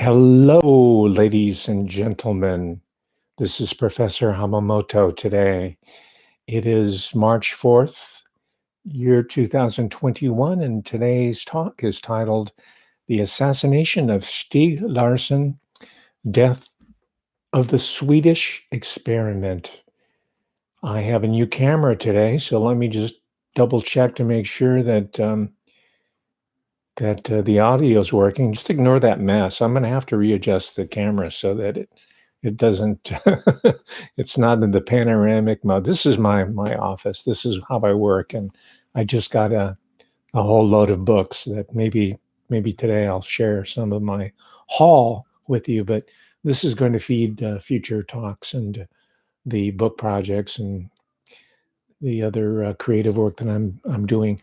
Hello, ladies and gentlemen. This is Professor Hamamoto today. It is March 4th, year 2021, and today's talk is titled The Assassination of Stieg Larsson, Death of the Swedish Experiment. I have a new camera today, so let me just double check to make sure that the audio is working. Just ignore that mess. I'm going to have to readjust the camera so that it doesn't, it's not in the panoramic mode. This is my office. This is how I work. And I just got a whole load of books that maybe today I'll share some of my haul with you, but this is going to feed future talks and the book projects and the other creative work that I'm doing.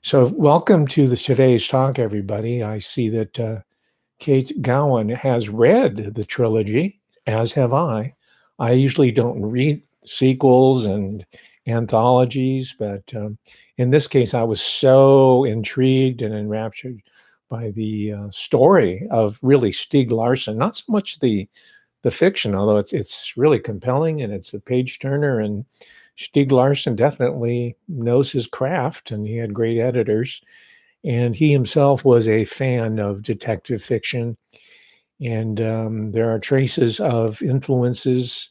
So welcome to today's talk, everybody. I see that Kate Gowan has read the trilogy, as have I. I usually don't read sequels and anthologies, but in this case, I was so intrigued and enraptured by the story of really Stieg Larsson, not so much the fiction, although it's really compelling and it's a page turner, and Stieg Larsson definitely knows his craft, and he had great editors, and he himself was a fan of detective fiction. And there are traces of influences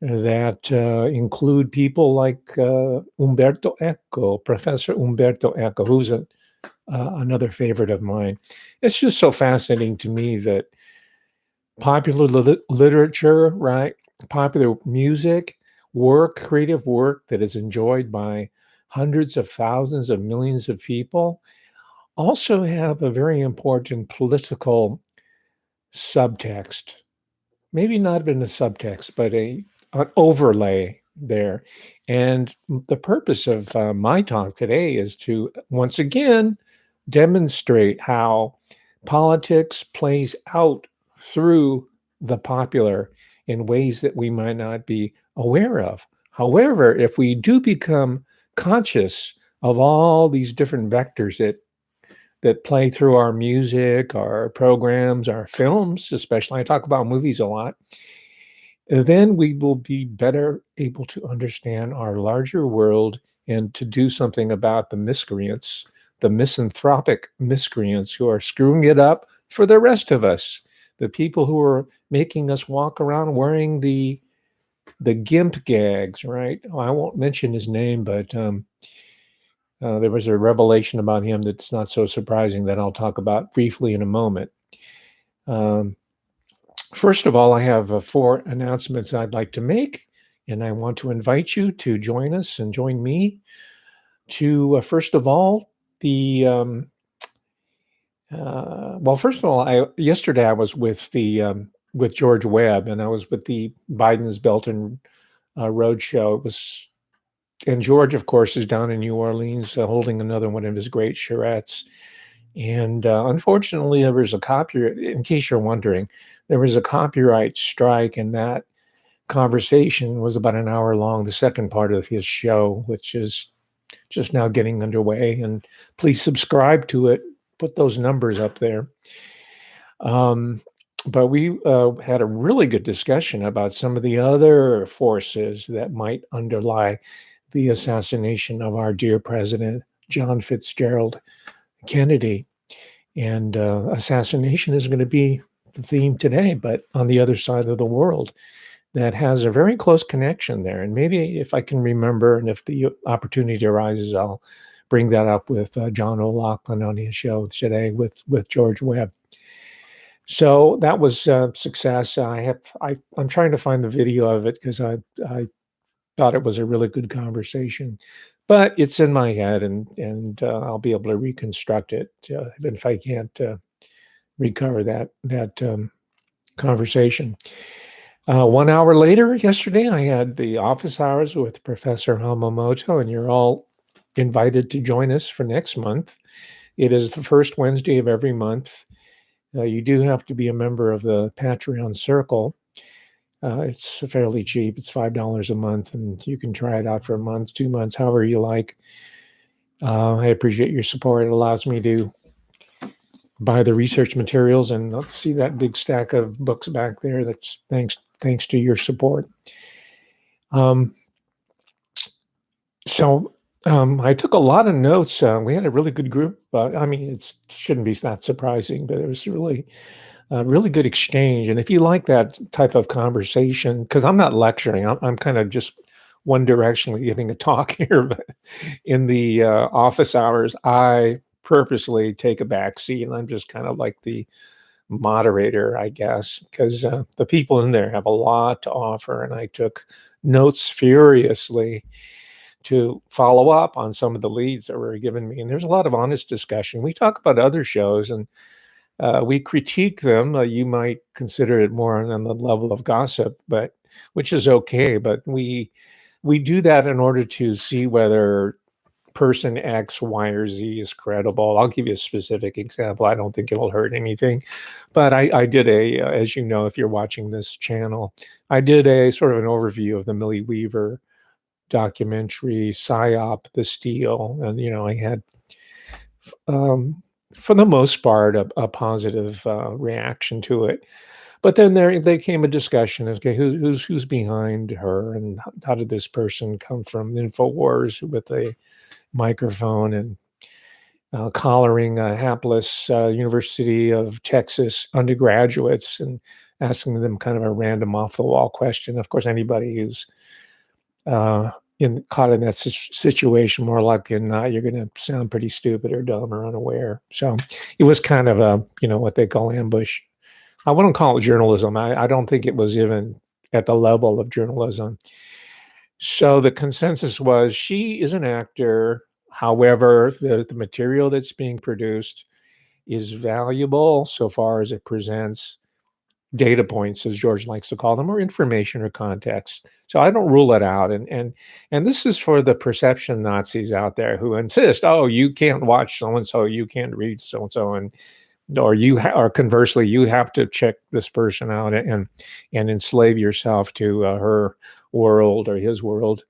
that include people like Umberto Eco, Professor Umberto Eco, who's another favorite of mine. It's just so fascinating to me that popular literature, right? Popular music, work, creative work that is enjoyed by hundreds of thousands of millions of people also have a very important political subtext. Maybe not even a subtext, but an overlay there. And the purpose of my talk today is to once again demonstrate how politics plays out through the popular in ways that we might not be aware of. However, if we do become conscious of all these different vectors that play through our music, our programs, our films, especially, I talk about movies a lot, then we will be better able to understand our larger world and to do something about the miscreants, the misanthropic miscreants who are screwing it up for the rest of us, the people who are making us walk around wearing the GIMP gags, right? I won't mention his name, but there was a revelation about him that's not so surprising that I'll talk about briefly in a moment. First of all, I have 4 announcements I'd like to make, and I want to invite you to join us and join me to, first of all, first of all, yesterday I was with with George Webb, and I was with the Biden's Belt and Road Show. And George, of course, is down in New Orleans holding another one of his great charrettes. And unfortunately, there was a copyright, in case you're wondering, there was a copyright strike, and that conversation was about an hour long, the second part of his show, which is just now getting underway. And please subscribe to it. Put those numbers up there. But we had a really good discussion about some of the other forces that might underlie the assassination of our dear president, John Fitzgerald Kennedy. And assassination is going to be the theme today, but on the other side of the world, that has a very close connection there. And maybe if I can remember, and if the opportunity arises, I'll bring that up with John O'Loughlin on his show today with George Webb. So that was a success. I'm trying to find the video of it because I thought it was a really good conversation, but it's in my head, and I'll be able to reconstruct it even if I can't recover that conversation. 1 hour later, yesterday, I had the office hours with Professor Hamamoto, and you're all invited to join us for next month. It is the first Wednesday of every month. You do have to be a member of the Patreon circle. It's fairly cheap. It's $5 a month, and you can try it out for a month, 2 months, however you like. I appreciate your support. It allows me to buy the research materials, and I'll see that big stack of books back there. That's thanks to your support. I took a lot of notes. We had a really good group. It shouldn't be that surprising, but it was really good exchange. And if you like that type of conversation, because I'm not lecturing, I'm kind of just one directionally giving a talk here, but in the office hours, I purposely take a back seat, and I'm just kind of like the moderator, I guess, because the people in there have a lot to offer, and I took notes furiously to follow up on some of the leads that were given me. And there's a lot of honest discussion. We talk about other shows, and we critique them. You might consider it more on the level of gossip, but which is okay. But we do that in order to see whether person X, Y, or Z is credible. I'll give you a specific example. I don't think it'll hurt anything, but I did as you know, if you're watching this channel, I did a sort of an overview of the Millie Weaver documentary, PSYOP, The Steal, and I had, for the most part, a positive reaction to it. But then there came a discussion of, okay, who's behind her, and how did this person come from InfoWars with a microphone and collaring hapless University of Texas undergraduates and asking them kind of a random off-the-wall question. Of course, anybody who's caught in that situation, more likely than not, you're going to sound pretty stupid or dumb or unaware. So it was kind of a, what they call ambush. I wouldn't call it journalism. I don't think it was even at the level of journalism. So the consensus was she is an actor. However, the material that's being produced is valuable so far as it presents data points, as George likes to call them, or information or context. So I don't rule it out. And this is for the perception Nazis out there who insist, oh, you can't watch so-and-so, you can't read so-and-so, or conversely, you have to check this person out and enslave yourself to her world or his world.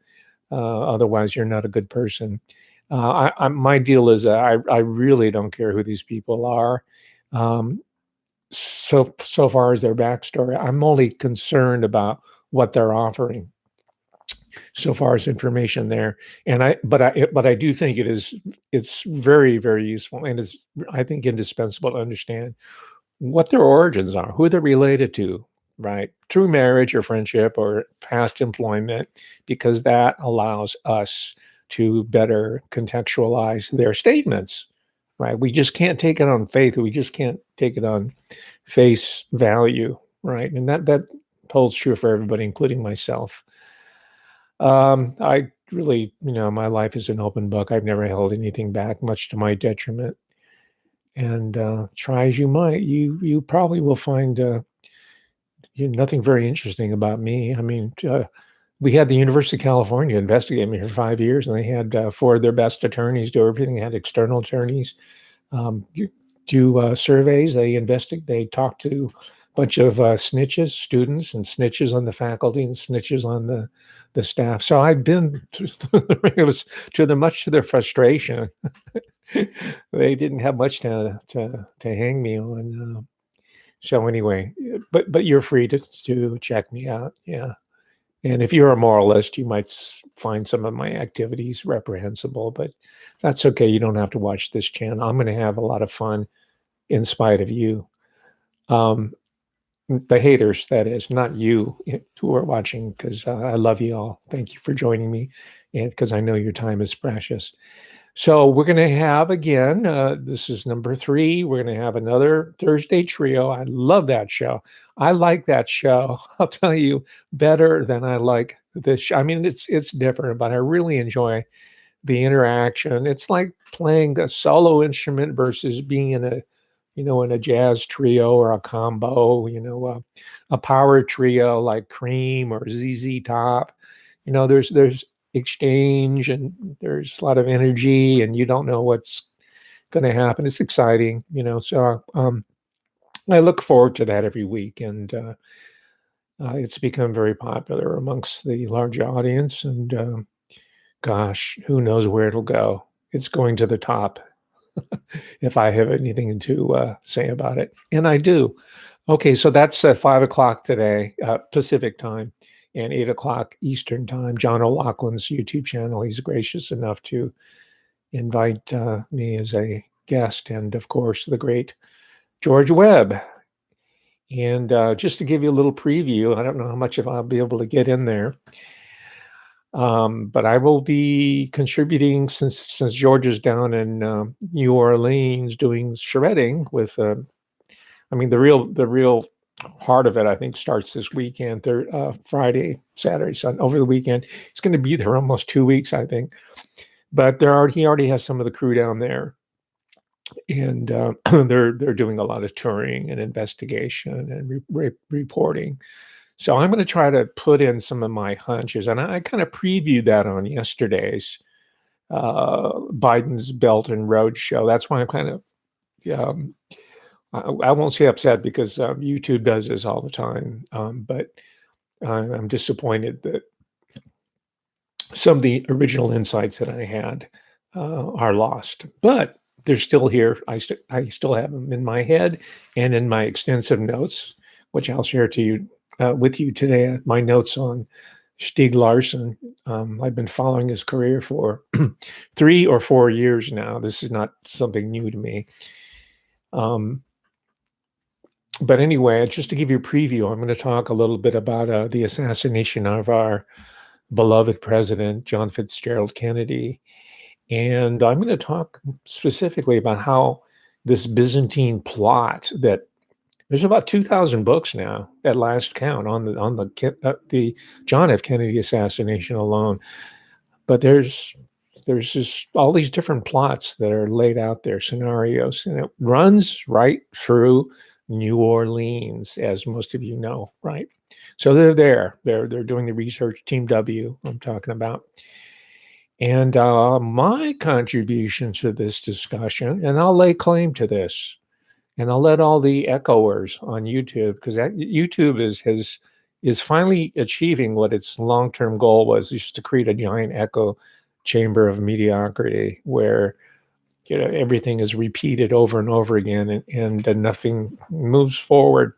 Otherwise, you're not a good person. My deal is I really don't care who these people are. So far as their backstory, I'm only concerned about what they're offering. So far as information there, but I do think it's very, very useful, and it's, I think, indispensable to understand what their origins are, who they're related to, right, through marriage or friendship or past employment, because that allows us to better contextualize their statements, right? We just can't take it on faith. We just can't take it on face value, right? And that holds true for everybody, including myself. I really, my life is an open book. I've never held anything back, much to my detriment. And try as you might, you probably will find nothing very interesting about me. I mean, we had the University of California investigate me for 5 years, and they had 4 of their best attorneys do everything. They had external attorneys do surveys. They talk to a bunch of snitches, students, and snitches on the faculty, and snitches on the staff. So I've been it was much to their frustration. They didn't have much to hang me on. So anyway, but you're free to check me out. Yeah. And if you're a moralist, you might find some of my activities reprehensible, but that's okay. You don't have to watch this channel. I'm going to have a lot of fun in spite of you. The haters, that is, not you who are watching, because I love you all. Thank you for joining me, and because I know your time is precious. So we're going to have, again, this is number 3. We're going to have another Thursday trio. I love that show. I like that show. I'll tell you, better than I like this show. I mean, it's different, but I really enjoy the interaction. It's like playing a solo instrument versus being in a jazz trio or a combo, a power trio like Cream or ZZ Top. There's exchange, and there's a lot of energy, and you don't know what's going to happen. It's exciting, so I look forward to that every week, and it's become very popular amongst the larger audience, and gosh, who knows where it'll go. It's going to the top. if I have anything to say about it. And I do. Okay, so that's at 5 o'clock today, Pacific time, and 8 o'clock Eastern time. John O'Loughlin's YouTube channel. He's gracious enough to invite me as a guest, and of course, the great George Webb. And just to give you a little preview, I don't know how much of I'll be able to get in there, but I will be contributing since George is down in New Orleans doing shredding with. I mean, the real heart of it, I think, starts this weekend, Friday, Saturday, Sunday, over the weekend. It's going to be there almost 2 weeks, I think. But he already has some of the crew down there, and they're doing a lot of touring and investigation and reporting. So I'm going to try to put in some of my hunches, and I kind of previewed that on yesterday's Biden's Belt and Road show. That's why I'm kind of I won't say upset because YouTube does this all the time, but I'm disappointed that some of the original insights that I had are lost. But they're still here. I still have them in my head and in my extensive notes, which I'll share to you with you today. My notes on Stieg Larsson. I've been following his career for 3 or 4 years now. This is not something new to me. But anyway, just to give you a preview, I'm going to talk a little bit about the assassination of our beloved president, John Fitzgerald Kennedy. And I'm going to talk specifically about how this Byzantine plot that there's about 2,000 books now at last count on the John F. Kennedy assassination alone. But there's just all these different plots that are laid out there, scenarios, and it runs right through New Orleans, as most of you know, right? So they're there. They're doing the research. Team W, I'm talking about. And my contribution to this discussion, and I'll lay claim to this, and I'll let all the echoers on YouTube, because YouTube is finally achieving what its long-term goal was, just to create a giant echo chamber of mediocrity where everything is repeated over and over again, and nothing moves forward.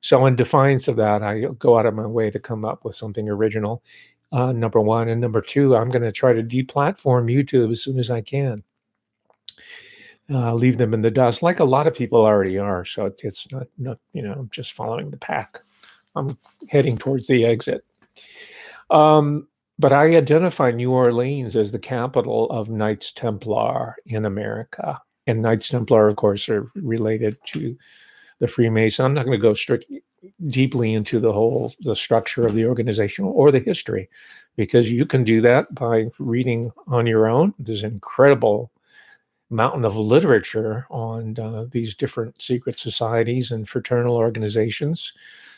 So in defiance of that, I go out of my way to come up with something original, number one. And number two, I'm going to try to deplatform YouTube as soon as I can. Leave them in the dust, like a lot of people already are. So it's not I'm just following the pack. I'm heading towards the exit. But I identify New Orleans as the capital of Knights Templar in America. And Knights Templar, of course, are related to the Freemasons. I'm not going to go deeply into the structure of the organization or the history, because you can do that by reading on your own. There's an incredible mountain of literature on these different secret societies and fraternal organizations.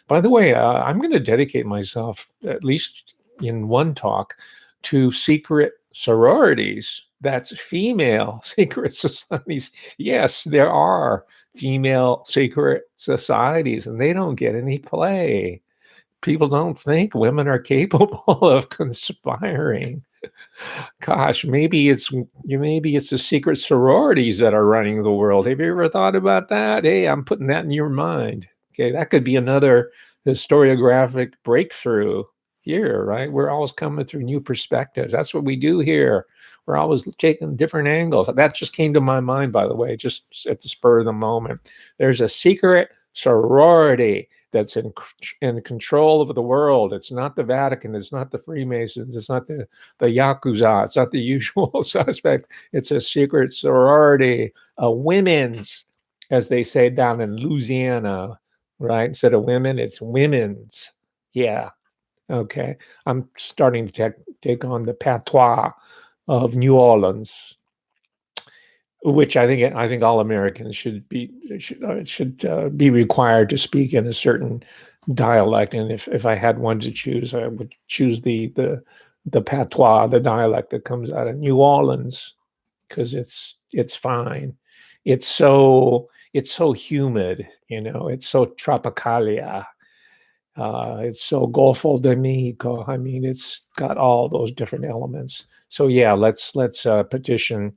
By the way, I'm going to dedicate myself, at least in one talk, to secret sororities. That's female secret societies. Yes, there are female secret societies, and they don't get any play. People don't think women are capable of conspiring. Gosh, maybe it's the secret sororities that are running the world. Have you ever thought about that? Hey, I'm putting that in your mind. Okay, that could be another historiographic breakthrough here, right? We're always coming through new perspectives. That's what we do here. We're always taking different angles. That just came to my mind, by the way, just at the spur of the moment. There's a secret sorority that's in control of the world. It's not the Vatican. It's not the Freemasons. It's not the Yakuza. It's not the usual suspect. It's a secret sorority, a women's, as they say down in Louisiana, right? Instead of women, it's women's. Yeah. Okay. I'm starting to take on the patois of New Orleans, which I think all Americans should be required to speak in a certain dialect. And if I had one to choose, I would choose the patois, the dialect that comes out of New Orleans, because it's fine. It's so humid, it's so tropicalia. It's so Golfo de Mexico. I mean, it's got all those different elements. So yeah, let's petition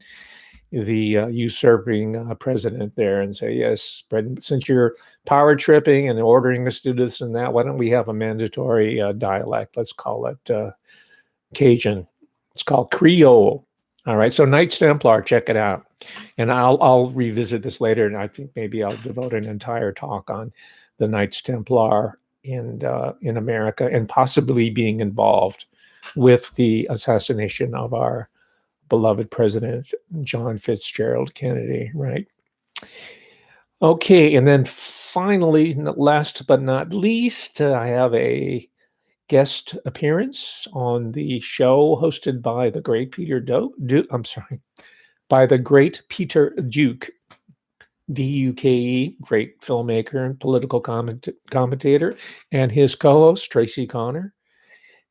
usurping president there and say, yes, since you're power tripping and ordering us to do this and that, why don't we have a mandatory dialect? Let's call it Cajun. It's called Creole. All right. So Knights Templar, check it out. And I'll revisit this later. And I think maybe I'll devote an entire talk on the Knights Templar in America and possibly being involved with the assassination of our beloved President John Fitzgerald Kennedy, right? Okay, and then finally, last but not least, I have a guest appearance on the show hosted by the great by the great Peter Duke, D-U-K-E, great filmmaker and political commentator, and his co-host, Tracy Connor.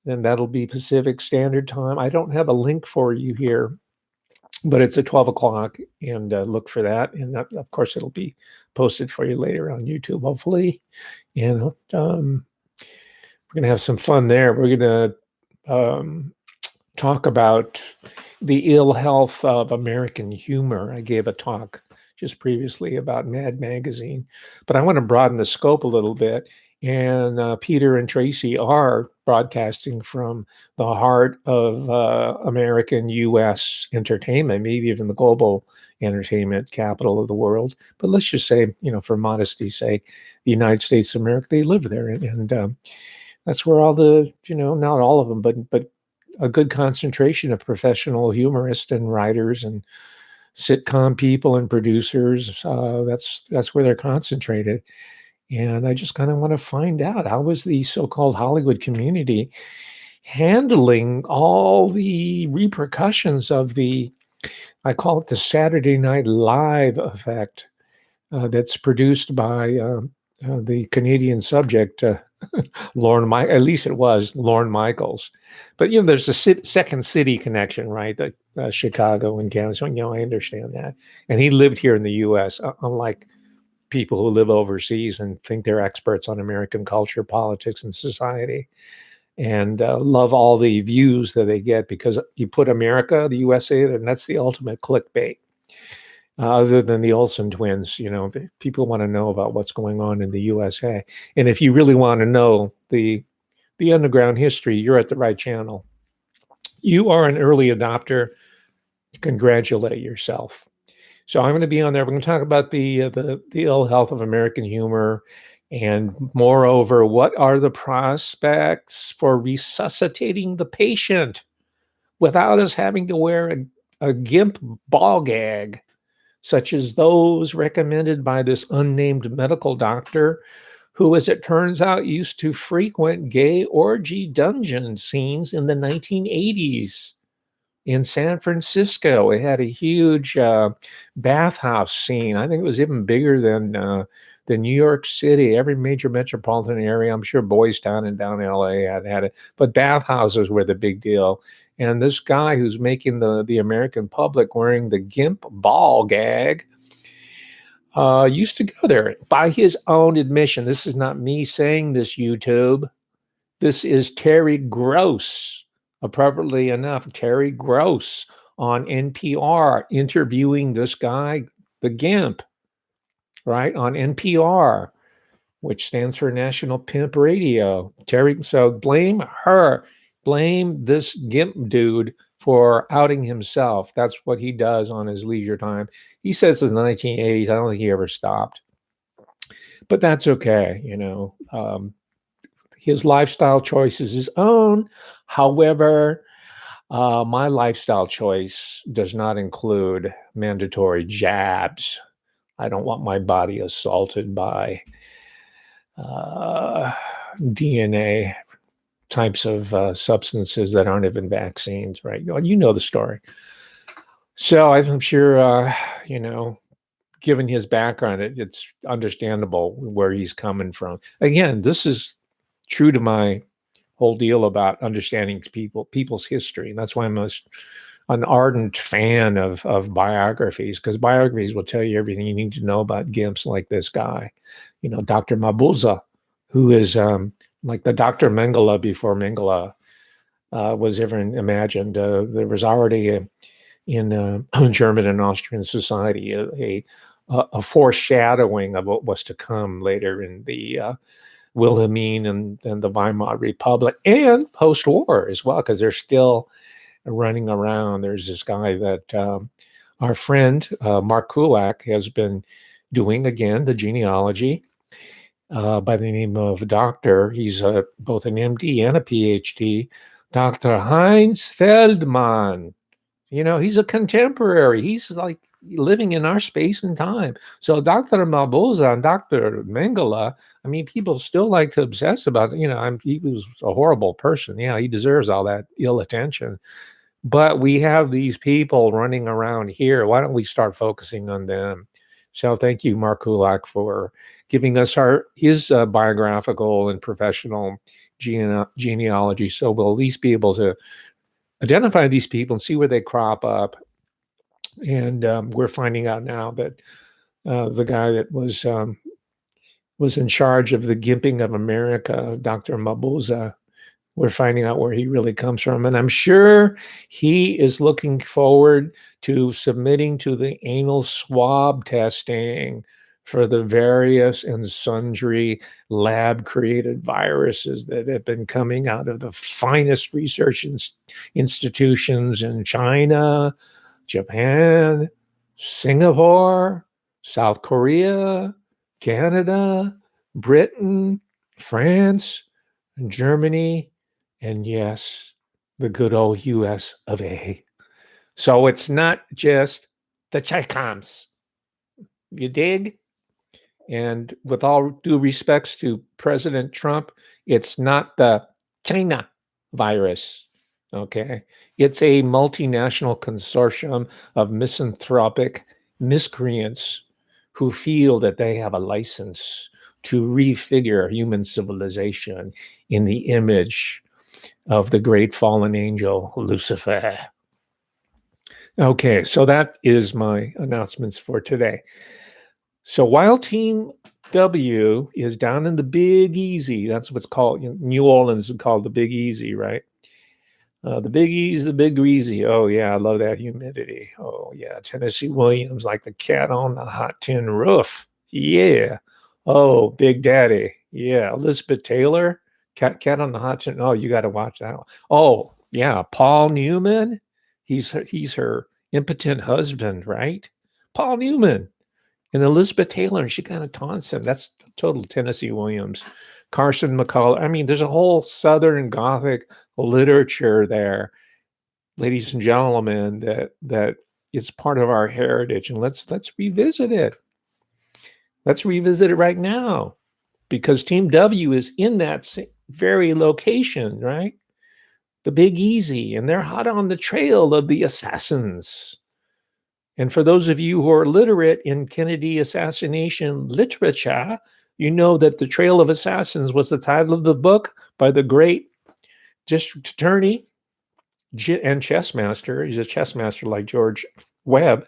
And that'll be Pacific Standard Time. I don't have a link for you here, but it's at 12 o'clock, and look for that. And that, of course, it'll be posted for you later on YouTube, hopefully. And we're going to have some fun there. We're going to talk about the ill health of American humor. I gave a talk just previously about Mad Magazine, but I want to broaden the scope a little bit. And Peter and Tracy are broadcasting from the heart of American U.S. entertainment, maybe even the global entertainment capital of the world. But let's just say, for modesty's sake, the United States of America, they live there. And that's where all the, not all of them, but a good concentration of professional humorists and writers and sitcom people and producers. That's where they're concentrated. And I just kind of want to find out, how is the so-called Hollywood community handling all the repercussions of I call it the Saturday Night Live effect that's produced by the Canadian subject, at least it was Lorne Michaels. But, there's a second city connection, right? Chicago and Canada. So, I understand that. And he lived here in the U.S., unlike people who live overseas and think they're experts on American culture, politics, and society, and love all the views that they get because you put America, the USA, and that's the ultimate clickbait. Other than the Olsen twins, people want to know about what's going on in the USA. And if you really want to know the underground history, you're at the right channel. You are an early adopter. Congratulate yourself. So I'm going to be on there. We're going to talk about the ill health of American humor, and moreover, what are the prospects for resuscitating the patient without us having to wear a gimp ball gag, such as those recommended by this unnamed medical doctor, who, as it turns out, used to frequent gay orgy dungeon scenes in the 1980s. In San Francisco, it had a huge bathhouse scene. I think it was even bigger than New York City. Every major metropolitan area, I'm sure Boys Town and down LA had it. But bathhouses were the big deal. And this guy who's making the American public wearing the gimp ball gag used to go there by his own admission. This is not me saying this, YouTube. This is Terry Gross. Appropriately enough, Terry Gross on NPR interviewing this guy, the Gimp, right, on NPR, which stands for National Pimp Radio. So blame her. Blame this Gimp dude for outing himself. That's what he does on his leisure time. He says in the 1980s, I don't think he ever stopped. But that's okay, his lifestyle choice is his own. However, my lifestyle choice does not include mandatory jabs. I don't want my body assaulted by DNA types of substances that aren't even vaccines, right? You know the story. So I'm sure, given his background, it's understandable where he's coming from. Again, this is true to my whole deal about understanding people's history. And that's why I'm an ardent fan of biographies, because biographies will tell you everything you need to know about gimps like this guy, Dr. Mabuza, who is like the Dr. Mengele before Mengele was ever imagined. There was already in German and Austrian society, a foreshadowing of what was to come later in the Wilhelmine and the Weimar Republic, and post-war as well, because they're still running around. There's this guy that our friend Mark Kulak has been doing, again, the genealogy, by the name of Dr. He's both an MD and a PhD, Dr. Heinz Feldman. He's a contemporary. He's like living in our space and time. So Dr. Malboza and Dr. Mengele, people still like to obsess about it. He was a horrible person. Yeah, he deserves all that ill attention. But we have these people running around here. Why don't we start focusing on them? So thank you, Mark Kulak, for giving us his biographical and professional genealogy. So we'll at least be able to identify these people and see where they crop up. And we're finding out now that the guy that was in charge of the gimping of America, Dr. Mabuza, we're finding out where he really comes from. And I'm sure he is looking forward to submitting to the anal swab testing for the various and sundry lab-created viruses that have been coming out of the finest research institutions in China, Japan, Singapore, South Korea, Canada, Britain, France, Germany, and yes, the good old US of A. So it's not just the Chicoms. You dig? And with all due respects to President Trump, it's not the China virus, okay? It's a multinational consortium of misanthropic miscreants who feel that they have a license to refigure human civilization in the image of the great fallen angel, Lucifer. Okay, so that is my announcements for today. So while Team W is down in the Big Easy, that's what's called, New Orleans is called the Big Easy, right? The Big Easy, the Big Greasy. Oh, yeah, I love that humidity. Oh, yeah, Tennessee Williams, like the cat on the hot tin roof. Yeah. Oh, Big Daddy. Yeah, Elizabeth Taylor, cat on the hot tin. Oh, you got to watch that one. Oh, yeah, Paul Newman. He's her impotent husband, right? Paul Newman. And Elizabeth Taylor, and she kind of taunts him. That's total Tennessee Williams. Carson McCullers. There's a whole Southern Gothic literature there, ladies and gentlemen, that is part of our heritage. And let's revisit it. Let's revisit it right now, because Team W is in that very location, right? The Big Easy, and they're hot on the trail of the assassins. And for those of you who are literate in Kennedy assassination literature, you know that The Trail of Assassins was the title of the book by the great district attorney and chess master. He's a chess master like George Webb,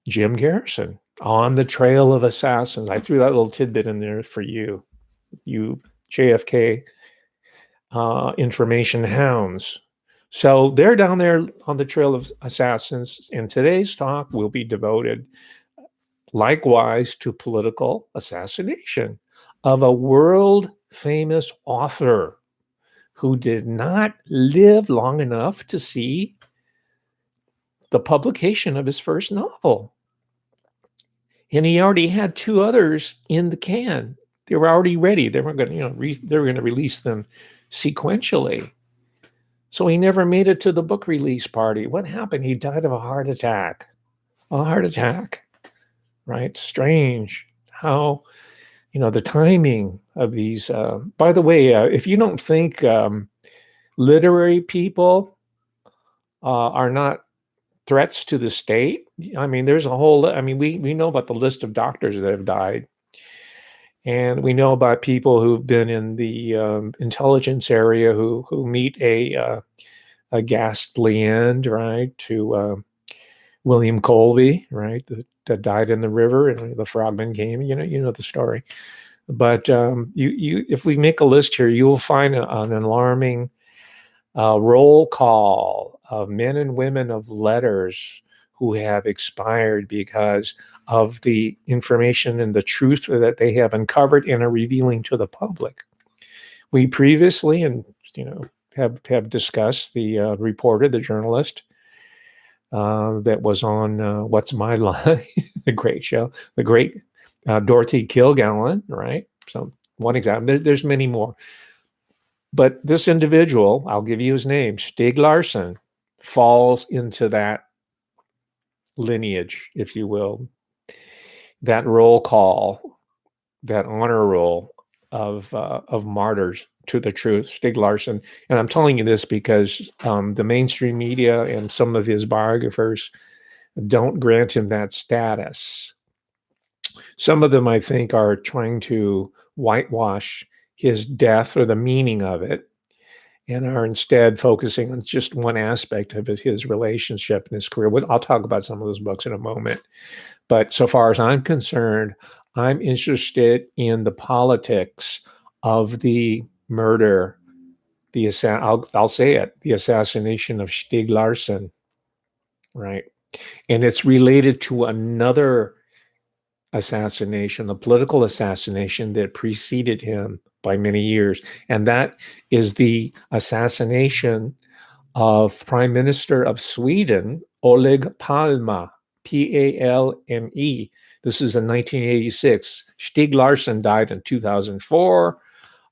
Jim Garrison, On the Trail of Assassins. I threw that little tidbit in there for you JFK information hounds. So they're down there on the trail of assassins, and today's talk will be devoted likewise to political assassination of a world-famous author who did not live long enough to see the publication of his first novel. And he already had two others in the can. They were already ready. They were going to release them sequentially. So he never made it to the book release party. What happened? He died of a heart attack. A heart attack, right? Strange how, the timing of these. By the way, if you don't think literary people are not threats to the state, there's a whole, we know about the list of doctors that have died. And we know about people who've been in the intelligence area who meet a ghastly end, right? To William Colby, right? That died in the river, and the frogmen came. You know the story. But if we make a list here, you will find an alarming roll call of men and women of letters who have expired because of the information and the truth that they have uncovered and are revealing to the public. We previously, have discussed the reporter, the journalist that was on What's My Line, the great show, the great Dorothy Kilgallen, right? So one example. There's many more. But this individual, I'll give you his name, Stieg Larsson, falls into that lineage, if you will, that roll call, that honor roll of martyrs to the truth, Stieg Larsson. And I'm telling you this because the mainstream media and some of his biographers don't grant him that status. Some of them, I think, are trying to whitewash his death or the meaning of it, and are instead focusing on just one aspect of his relationship and his career. I'll talk about some of those books in a moment. But so far as I'm concerned, I'm interested in the politics of the murder, I'll say it, the assassination of Stieg Larsson, right? And it's related to another assassination, a political assassination that preceded him by many years. And that is the assassination of Prime Minister of Sweden, Oleg Palme, Palme. This is in 1986. Stieg Larsson died in 2004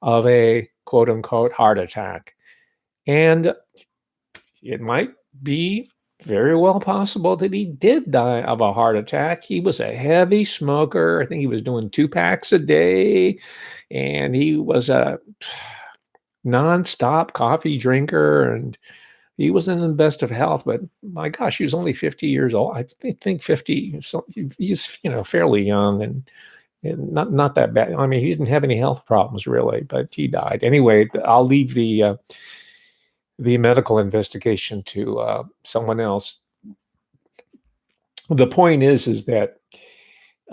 of a quote unquote heart attack. And it might be very well possible that he did die of a heart attack. He was a heavy smoker. I think he was doing 2 packs a day, and he was a nonstop coffee drinker, and he wasn't in the best of health. But my gosh, he was only 50 years old. I think 50. He's fairly young and not that bad. I mean, he didn't have any health problems really, but he died anyway. I'll leave the medical investigation to someone else. The point is that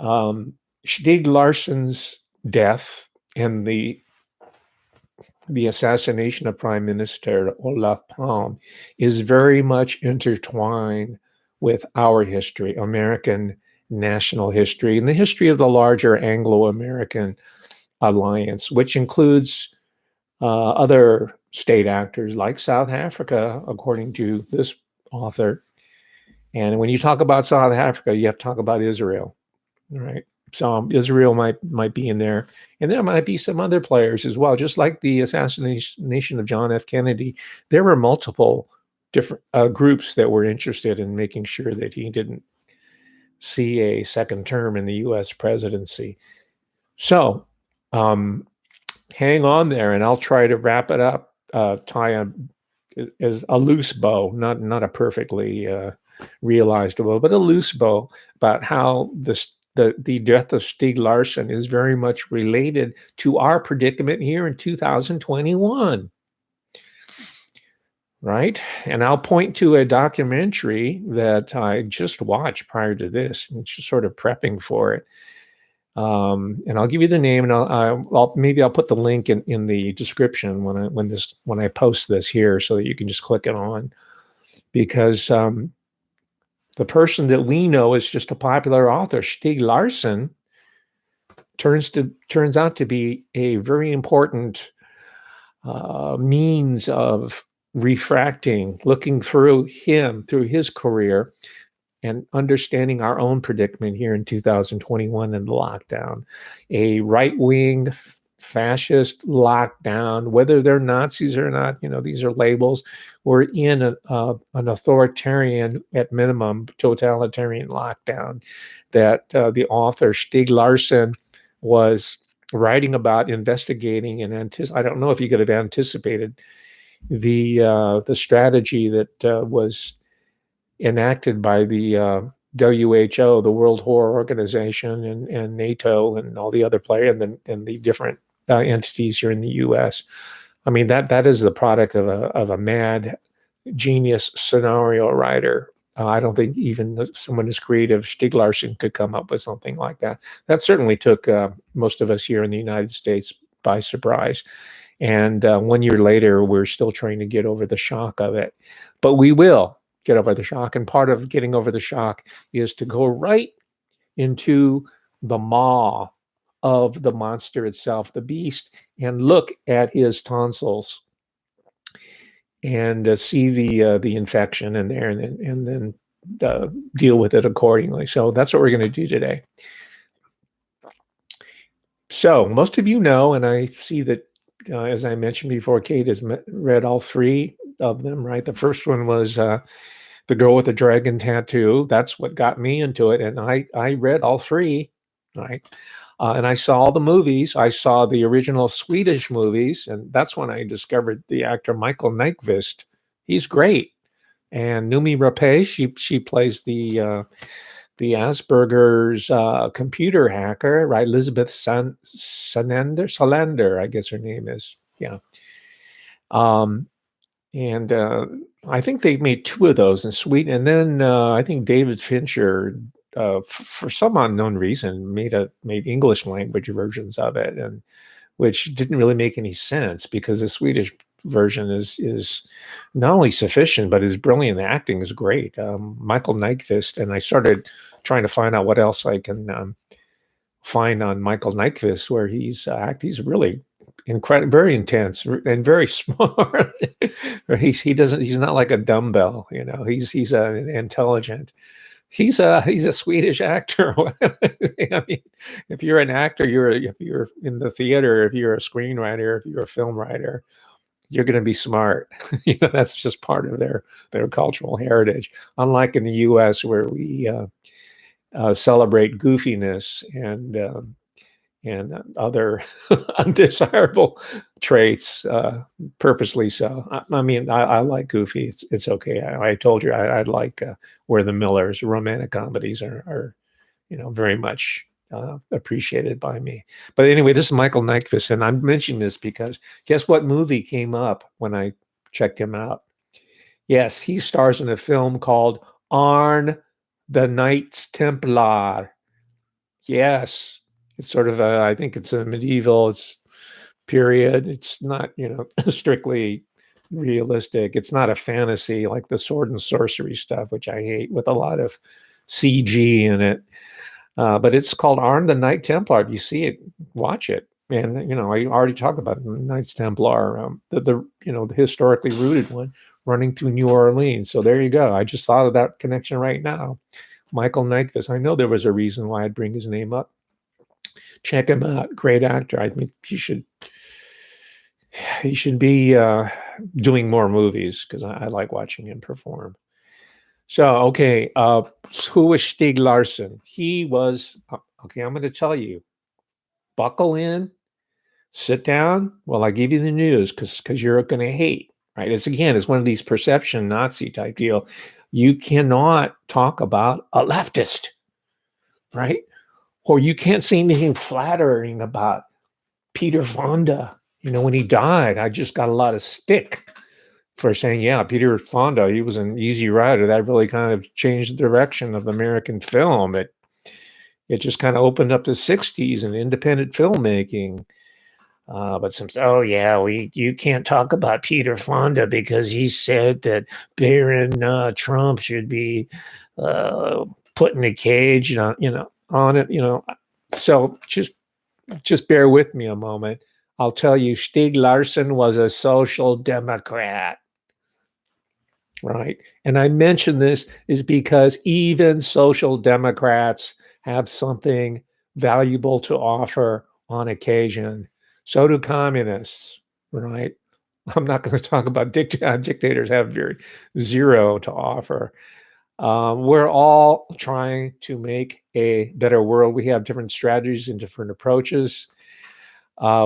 Stieg Larsson's death and the assassination of Prime Minister Olof Palme is very much intertwined with our history, American national history, and the history of the larger Anglo-American alliance, which includes other state actors like South Africa, according to this author. And when you talk about South Africa, you have to talk about Israel, right? So Israel might be in there, and there might be some other players as well. Just like the assassination of John F. Kennedy, there were multiple different groups that were interested in making sure that he didn't see a second term in the U.S. presidency. So hang on there, and I'll try to wrap it up, tie as a loose bow, not a perfectly realized bow, but a loose bow about how the death of Stieg Larsson is very much related to our predicament here in 2021. Right? And I'll point to a documentary that I just watched prior to this, and just sort of prepping for it. And I'll give you the name, and I'll put the link in the description when I post this here, so that you can just click it on, because the person that we know is just a popular author, Stieg Larsson, turns out to be a very important means of refracting, looking through his career, and understanding our own predicament here in 2021 in the lockdown. A right-wing fascist lockdown, whether they're Nazis or not, these are labels. We're in an authoritarian, at minimum, totalitarian lockdown that the author Stieg Larsson was writing about, investigating, and I don't know if he could have anticipated the strategy that was enacted by the WHO, the World Health Organization, and NATO, and all the other players, and the different entities here in the U.S. I mean, that is the product of a mad genius scenario writer. I don't think even someone as creative, Stieg Larsson, could come up with something like that. That certainly took most of us here in the United States by surprise. And 1 year later, we're still trying to get over the shock of it. But we will get over the shock. And part of getting over the shock is to go right into the maw of the monster itself, the beast, and look at his tonsils and see the infection in there, and then deal with it accordingly. So that's what we're going to do today. So most of you know, and I see that, as I mentioned before, Kate has read all three of them, right? The first one was The Girl with the Dragon Tattoo. That's what got me into it. And I read all three, right? And I saw all the movies. I saw the original Swedish movies. And that's when I discovered the actor Michael Nyqvist. He's great. And Noomi Rapace, she plays the Asperger's computer hacker, right? Elizabeth Salander, I guess her name is. Yeah. And I think they made two of those in Sweden. And then I think David Fincher, for some unknown reason, made English language versions of it, and which didn't really make any sense because the Swedish version is not only sufficient, but is brilliant. The acting is great. Michael Nyqvist, and I started trying to find out what else I can find on Michael Nyqvist, where he's really incredible, very intense, and very smart. He's not like a dumbbell, he's intelligent. He's a Swedish actor. I mean, if you're an actor, if you're in the theater, if you're a screenwriter, if you're a film writer, you're going to be smart. That's just part of their cultural heritage. Unlike in the U.S., where we celebrate goofiness and other undesirable traits, purposely so. I mean, I like goofy. It's okay. I told you I like Where the Millers. Romantic comedies are very much appreciated by me. But anyway, this is Michael Nyqvist, and I'm mentioning this because guess what movie came up when I checked him out? Yes, he stars in a film called Arn the Knights Templar. Yes, it's sort of I think it's a medieval period. It's not, strictly realistic. It's not a fantasy like the sword and sorcery stuff, which I hate, with a lot of CG in it. But it's called Arn the Knight Templar. If you see it, watch it. And, I already talked about Knights Templar, the historically rooted one running through New Orleans. So there you go. I just thought of that connection right now. Michael Nyqvist. I know there was a reason why I'd bring his name up. Check him out. Great actor. I think he should be doing more movies because I like watching him perform. So, okay, who was Stieg Larsson? He was, okay, I'm going to tell you, buckle in, sit down while I give you the news because you're going to hate, right? It's one of these perception Nazi type deal. You cannot talk about a leftist, right? Or you can't say anything flattering about Peter Fonda. When he died, I just got a lot of stick for saying, yeah, Peter Fonda, he was an easy rider. That really kind of changed the direction of American film. It just kind of opened up the 60s and independent filmmaking. But some, you can't talk about Peter Fonda because he said that Baron Trump should be put in a cage, on it, So just bear with me a moment. I'll tell you, Stieg Larsson was a social democrat, right? And I mention this is because even social democrats have something valuable to offer on occasion. So do communists, right? I'm not going to talk about dictators have zero to offer. We're all trying to make a better world. We have different strategies and different approaches.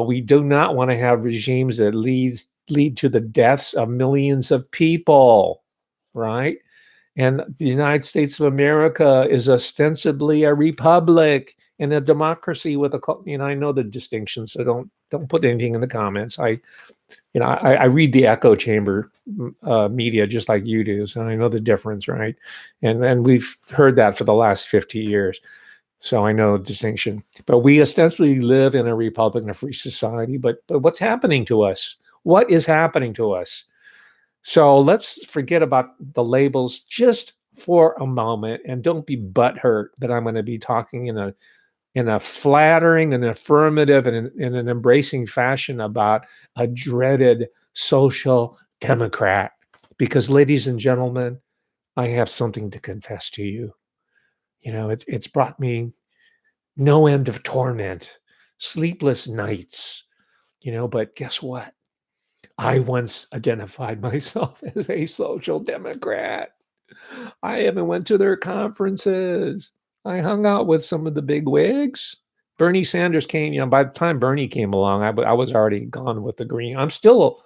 We do not want to have regimes that lead to the deaths of millions of people, right? And the United States of America is ostensibly a republic and a democracy with I know the distinction, so don't put anything in the comments. I read the echo chamber media just like you do, so I know the difference, right? And we've heard that for the last 50 years. So I know the distinction. But we ostensibly live in a republic and a free society. But what's happening to us? What is happening to us? So let's forget about the labels just for a moment, and don't be butthurt that I'm going to be talking in a flattering and affirmative and in an embracing fashion about a dreaded social democrat. Because, ladies and gentlemen, I have something to confess to you. You know, it's brought me no end of torment, sleepless nights, you know, but guess what? I once identified myself as a social democrat. I even went to their conferences. I hung out with some of the big wigs. Bernie Sanders came, you know, by the time Bernie came along, I was already gone with the Green. I'm still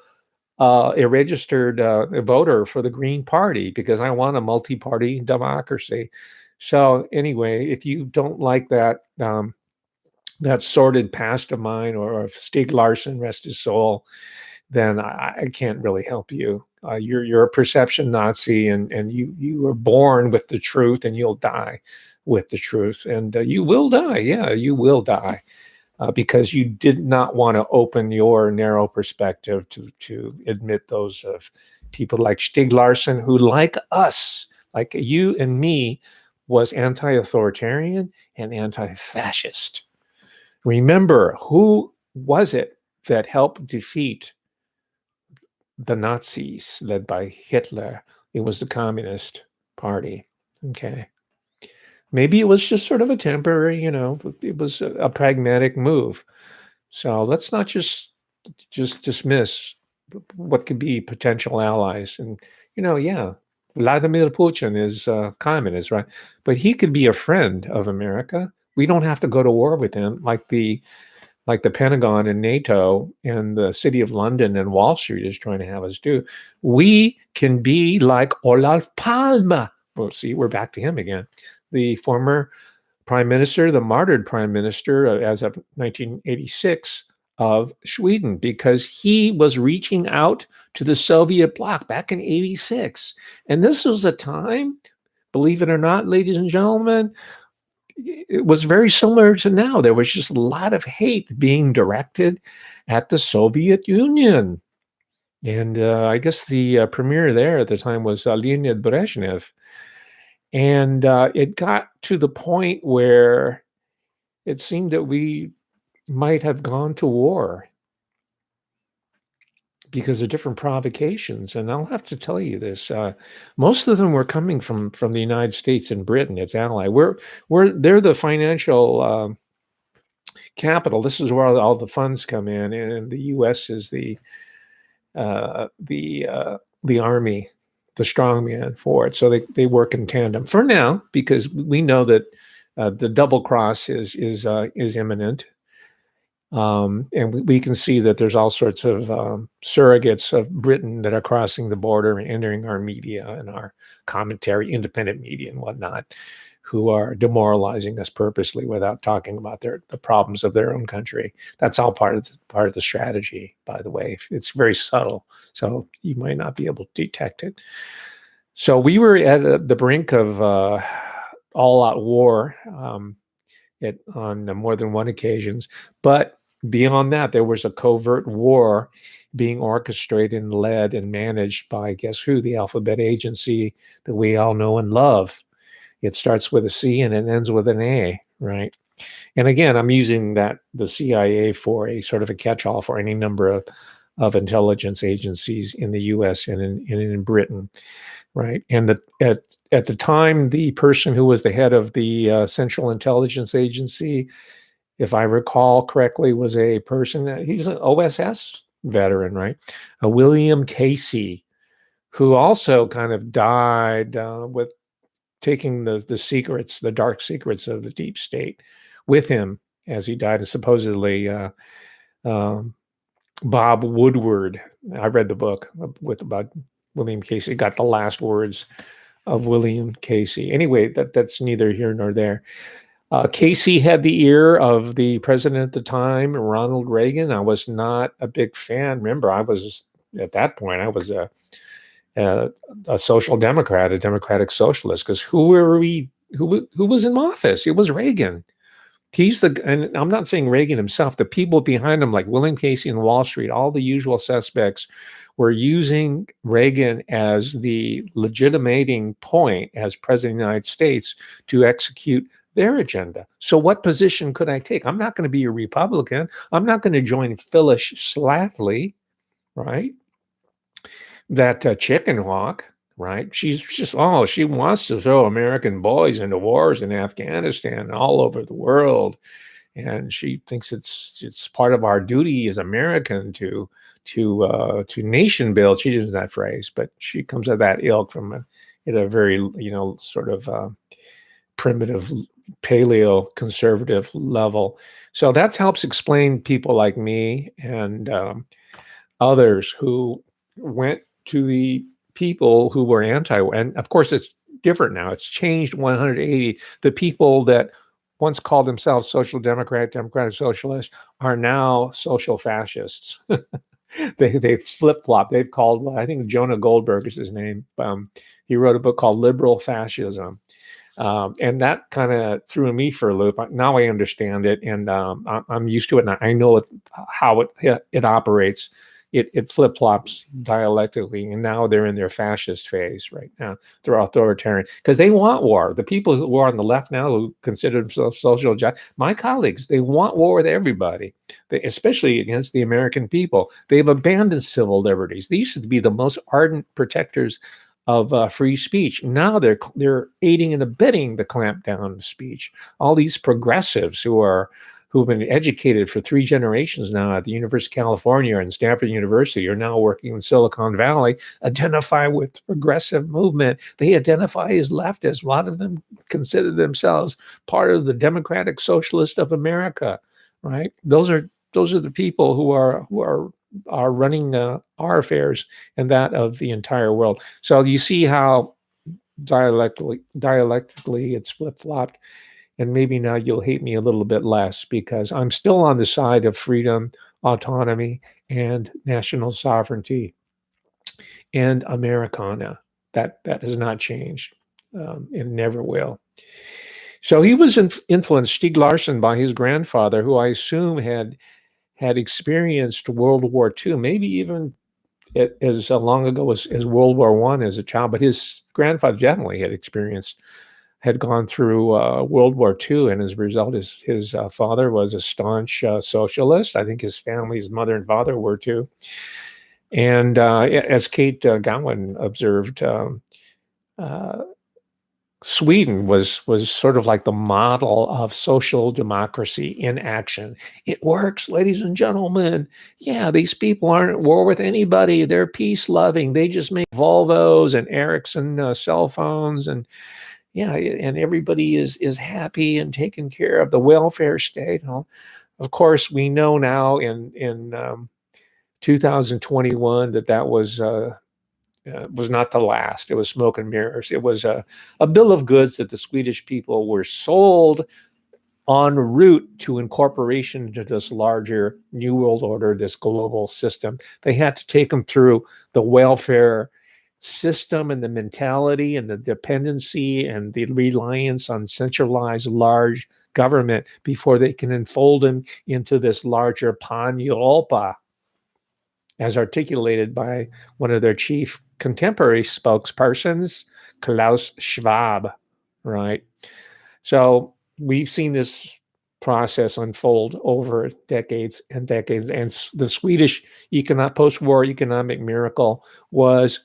a registered voter for the Green Party because I want a multi-party democracy. So anyway, if you don't like that that sordid past of mine, or if Stieg Larsson, rest his soul, then I can't really help you. You're a perception Nazi, and you were born with the truth, and you'll die with the truth, and you will die. Yeah, you will die. Because you did not want to open your narrow perspective to admit those of people like Stieg Larsson, who, like us, like you and me, was anti-authoritarian and anti-fascist. Remember, who was it that helped defeat the Nazis led by Hitler? It was the Communist Party. Okay. Maybe it was just sort of a temporary, you know, it was a pragmatic move. So let's not just dismiss what could be potential allies. And, you know, yeah, Vladimir Putin is communist, right? But he could be a friend of America. We don't have to go to war with him like the Pentagon and NATO and the City of London and Wall Street is trying to have us do. We can be like Olof Palme. Well, see, we're back to him again. The former prime minister, the martyred prime minister as of 1986 of Sweden, because he was reaching out to the Soviet bloc back in 86. And this was a time, believe it or not, ladies and gentlemen, it was very similar to now. There was just a lot of hate being directed at the Soviet Union. And I guess the premier there at the time was Leonid Brezhnev. And it got to the point where it seemed that we might have gone to war because of different provocations. And I'll have to tell you this: most of them were coming from the United States and Britain, its ally. They're the financial capital. This is where all the funds come in, and the U.S. is the army, the strongman for it. So they work in tandem for now, because we know that the double cross is imminent. And we can see that there's all sorts of surrogates of Britain that are crossing the border and entering our media and our commentary, independent media and whatnot, who are demoralizing us purposely without talking about the problems of their own country. That's all part of the strategy, by the way. It's very subtle, so you might not be able to detect it. So we were at the brink of all-out war on more than one occasions, but beyond that, there was a covert war being orchestrated and led and managed by, guess who? The Alphabet Agency that we all know and love. It starts with a C and it ends with an A, right? And again, I'm using the CIA for a sort of a catch-all for any number of intelligence agencies in the U.S. and in Britain, right? And at the time, the person who was the head of the Central Intelligence Agency, if I recall correctly, was a person he's an OSS veteran, right? A William Casey, who also kind of died with taking the secrets, the dark secrets of the deep state with him as he died. And supposedly Bob Woodward, I read the book about William Casey, got the last words of William Casey. Anyway, that's neither here nor there. Casey had the ear of the president at the time, Ronald Reagan. I was not a big fan. Remember, at that point, I was a social democrat, a democratic socialist, because who were we who was in office. It was Reagan. And I'm not saying Reagan himself, the people behind him, like William Casey and Wall Street, all the usual suspects, were using Reagan as the legitimating point as president of the United States to execute their agenda. So what position could I take? I'm not going to be a Republican. I'm not going to join Phyllis Schlafly, right? That chicken hawk, right? She's just, she wants to throw American boys into wars in Afghanistan and all over the world. And she thinks it's part of our duty as American to nation build. She uses that phrase, but she comes out of that ilk from a very, sort of primitive paleo conservative level. So that helps explain people like me and others who went to the people who were and of course it's different now. It's changed 180. The people that once called themselves social democratic socialists are now social fascists. They flip-flop. They've called, I think Jonah Goldberg is his name. He wrote a book called Liberal Fascism. And that kind of threw me for a loop. Now I understand it, and I'm used to it, and I know how it operates. It flip-flops dialectically, and now they're in their fascist phase right now. They're authoritarian because they want war. The people who are on the left now who consider themselves social justice, my colleagues, they want war with everybody, especially against the American people. They've abandoned civil liberties. They used to be the most ardent protectors of free speech. Now they're aiding and abetting the clampdown of speech. All these progressives who've been educated for 3 generations now at the University of California and Stanford University are now working in Silicon Valley, identify with the progressive movement. They identify as leftists. A lot of them consider themselves part of the Democratic Socialist of America, right? Those are the people who are running our affairs and that of the entire world. So you see how dialectically it's flip-flopped. And maybe now you'll hate me a little bit less because I'm still on the side of freedom, autonomy, and national sovereignty and Americana. That has not changed and never will. So he was influenced, Stieg Larsson, by his grandfather, who I assume had experienced World War II, maybe even as long ago as World War I as a child. But his grandfather definitely had gone through World War II, and as a result, his father was a staunch socialist. I think his mother and father were too. And as Kate Gowan observed, Sweden was sort of like the model of social democracy in action. It works, ladies and gentlemen. Yeah, these people aren't at war with anybody. They're peace-loving. They just make Volvos and Ericsson cell phones, and and everybody is happy and taken care of. The welfare state. Of course, we know now in 2021 that was not to last. It was smoke and mirrors. It was a bill of goods that the Swedish people were sold en route to incorporation into this larger New World Order, this global system. They had to take them through the welfare system and the mentality and the dependency and the reliance on centralized large government before they can enfold them into this larger Pan-Europa, as articulated by one of their chief contemporary spokespersons, Klaus Schwab, right? So we've seen this process unfold over decades and decades. And the Swedish post-war economic miracle was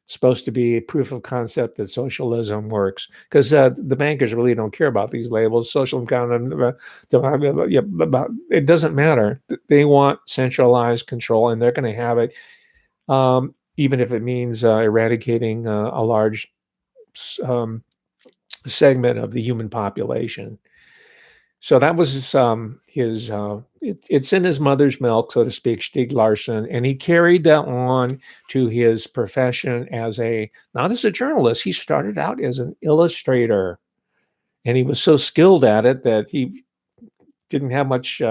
supposed to be a proof of concept that socialism works, because the bankers really don't care about these labels. Social it doesn't matter. They want centralized control, and they're going to have it, even if it means eradicating a large segment of the human population. So that was it's in his mother's milk, so to speak, Stieg Larsson, and he carried that on to his profession not as a journalist. He started out as an illustrator, and he was so skilled at it that he didn't have much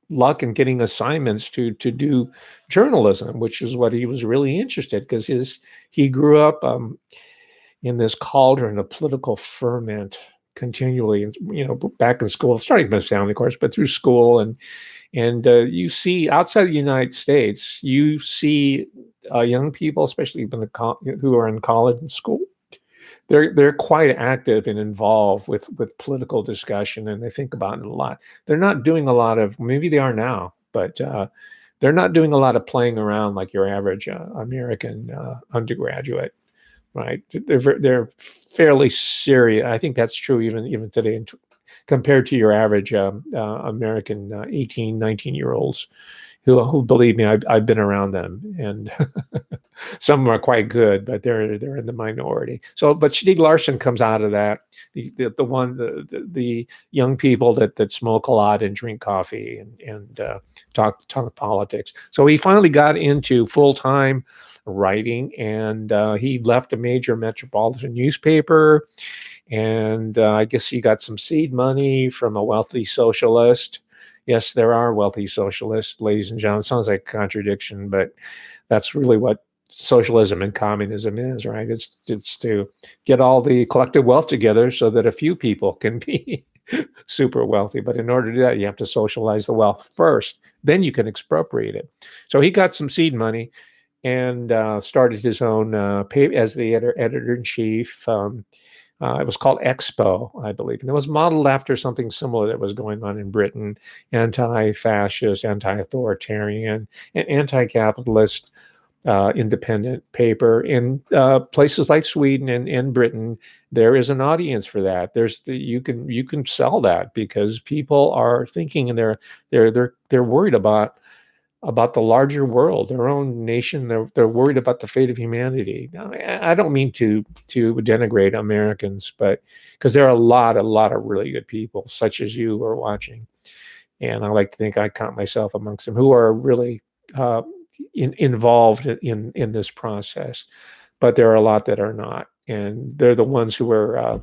luck in getting assignments to do journalism, which is what he was really interested, because he grew up in this cauldron of political ferment continually, back in school, starting with family, of course, but through school. And you see outside the United States, you see young people, especially who are in college and school, they're quite active and involved with political discussion, and they think about it a lot. They're not doing a lot of, maybe they are now, but they're not doing a lot of playing around like your average American undergraduate, right? They're fairly serious. I think that's true even today, compared to your average American 18, 19-year-olds who believe me, I've been around them, and some of them are quite good, but they're in the minority. So, but Stieg Larsson comes out of that, the young people that smoke a lot and drink coffee and talk politics. So he finally got into full-time writing, and he left a major metropolitan newspaper, and I guess he got some seed money from a wealthy socialist. Yes, there are wealthy socialists, ladies and gentlemen. Sounds like a contradiction, but that's really what socialism and communism is, right? It's to get all the collective wealth together so that a few people can be super wealthy. But in order to do that, you have to socialize the wealth first. Then you can expropriate it. So he got some seed money and started his own paper as the editor-in-chief. It was called Expo, I believe, and it was modeled after something similar that was going on in Britain: anti-fascist, anti-authoritarian, and anti-capitalist independent paper. In places like Sweden and Britain, there is an audience for that. You can sell that because people are thinking, and they're worried about the larger world, their own nation. They're worried about the fate of humanity. Now, I don't mean to denigrate Americans, but because there are a lot of really good people, such as you who are watching, and I like to think I count myself amongst them, who are really involved in this process. But there are a lot that are not, and they're the ones who are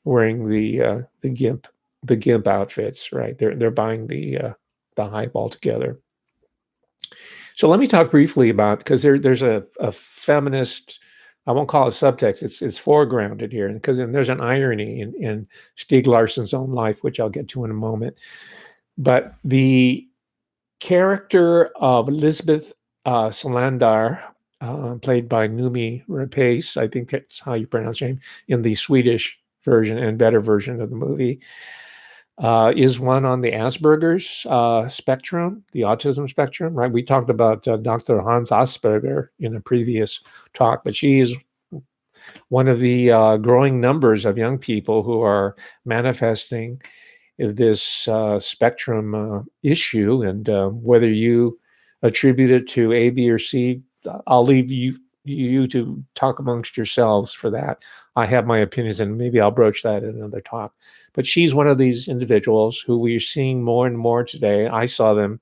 wearing the gimp outfits, right? They're buying the hype altogether. So let me talk briefly about, because there's a feminist, I won't call it subtext, it's foregrounded here, because there's an irony in Stieg Larsson's own life, which I'll get to in a moment. But the character of Lisbeth Salander, played by Noomi Rapace, I think that's how you pronounce her name, in the Swedish version and better version of the movie, is one on the Asperger's spectrum, the autism spectrum, right? We talked about Dr. Hans Asperger in a previous talk, but she is one of the growing numbers of young people who are manifesting this spectrum issue, and whether you attribute it to A, B, or C, I'll leave you to talk amongst yourselves for that. I have my opinions, and maybe I'll broach that in another talk. But she's one of these individuals who we're seeing more and more today. I saw them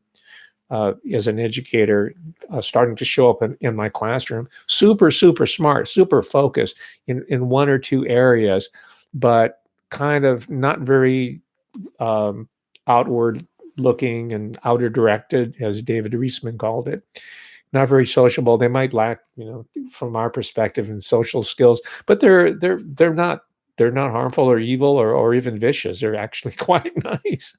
as an educator starting to show up in my classroom. Super, super smart, super focused in one or two areas, but kind of not very outward looking and outer directed, as David Reisman called it. Not very sociable. They might lack, from our perspective, in social skills, but they're not harmful or evil or even vicious. They're actually quite nice.